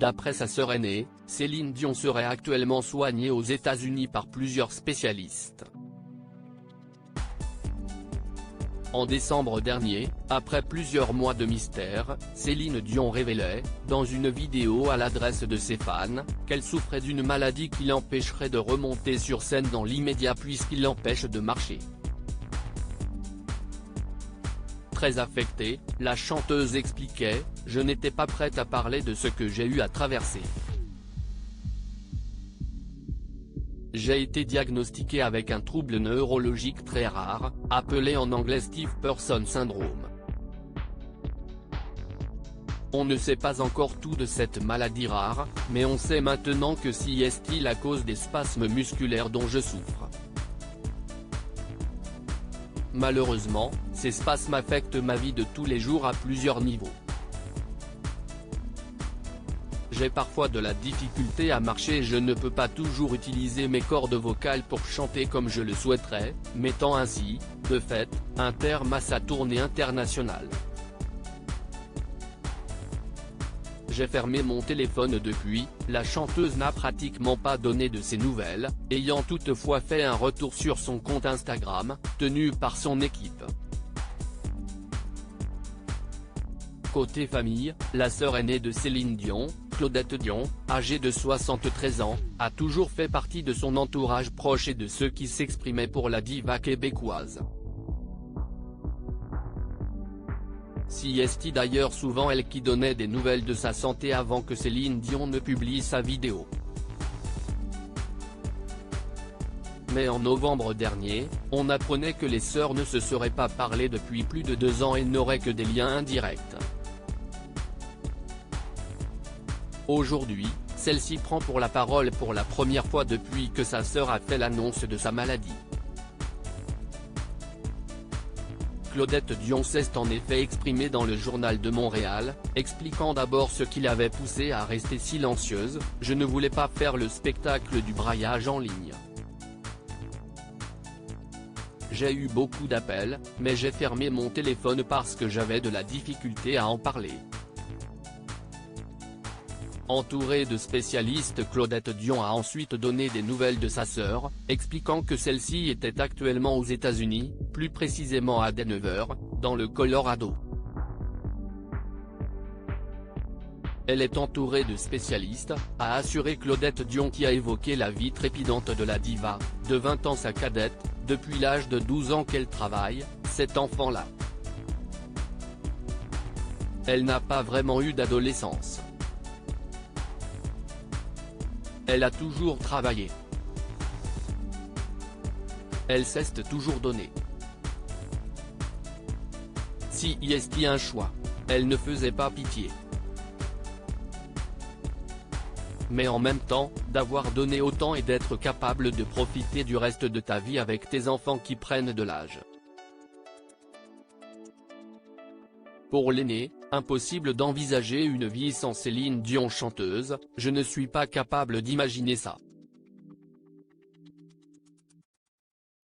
D'après sa sœur aînée, Céline Dion serait actuellement soignée aux États-Unis par plusieurs spécialistes. En décembre dernier, après plusieurs mois de mystère, Céline Dion révélait, dans une vidéo à l'adresse de ses fans, qu'elle souffrait d'une maladie qui l'empêcherait de remonter sur scène dans l'immédiat puisqu'il l'empêche de marcher. Très affectée, la chanteuse expliquait « Je n'étais pas prête à parler de ce que j'ai eu à traverser. J'ai été diagnostiquée avec un trouble neurologique très rare, appelé en anglais Stiff Person Syndrome. On ne sait pas encore tout de cette maladie rare, mais on sait maintenant que c'est la cause des spasmes musculaires dont je souffre. Malheureusement, ces spasmes affectent ma vie de tous les jours à plusieurs niveaux. J'ai parfois de la difficulté à marcher et je ne peux pas toujours utiliser mes cordes vocales pour chanter comme je le souhaiterais, mettant ainsi, de fait, un terme à sa tournée internationale. J'ai fermé mon téléphone depuis, la chanteuse n'a pratiquement pas donné de ses nouvelles, ayant toutefois fait un retour sur son compte Instagram, tenu par son équipe. Côté famille, la sœur aînée de Céline Dion, Claudette Dion, âgée de 73 ans, a toujours fait partie de son entourage proche et de ceux qui s'exprimaient pour la diva québécoise. C'est d'ailleurs souvent elle qui donnait des nouvelles de sa santé avant que Céline Dion ne publie sa vidéo. Mais en novembre dernier, on apprenait que les sœurs ne se seraient pas parlé depuis plus de 2 ans et n'auraient que des liens indirects. Aujourd'hui, celle-ci prend pour la parole pour la première fois depuis que sa sœur a fait l'annonce de sa maladie. Claudette Dion s'est en effet exprimée dans le Journal de Montréal, expliquant d'abord ce qui l'avait poussée à rester silencieuse « Je ne voulais pas faire le spectacle du braillage en ligne. J'ai eu beaucoup d'appels, mais j'ai fermé mon téléphone parce que j'avais de la difficulté à en parler. » Entourée de spécialistes, Claudette Dion a ensuite donné des nouvelles de sa sœur, expliquant que celle-ci était actuellement aux États-Unis, plus précisément à Denver, dans le Colorado. Elle est entourée de spécialistes, a assuré Claudette Dion qui a évoqué la vie trépidante de la diva, de 20 ans sa cadette, depuis l'âge de 12 ans qu'elle travaille, cet enfant-là. Elle n'a pas vraiment eu d'adolescence. Elle a toujours travaillé. Elle s'est toujours donnée. Si est un choix. Elle ne faisait pas pitié. Mais en même temps, d'avoir donné autant et d'être capable de profiter du reste de ta vie avec tes enfants qui prennent de l'âge. Pour l'aîné, impossible d'envisager une vie sans Céline Dion chanteuse, je ne suis pas capable d'imaginer ça.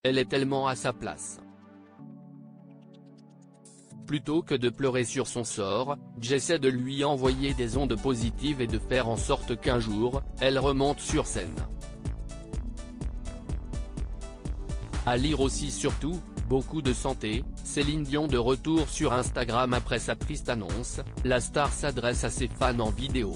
Elle est tellement à sa place. Plutôt que de pleurer sur son sort, j'essaie de lui envoyer des ondes positives et de faire en sorte qu'un jour, elle remonte sur scène. À lire aussi surtout, beaucoup de santé, Céline Dion de retour sur Instagram après sa triste annonce, la star s'adresse à ses fans en vidéo.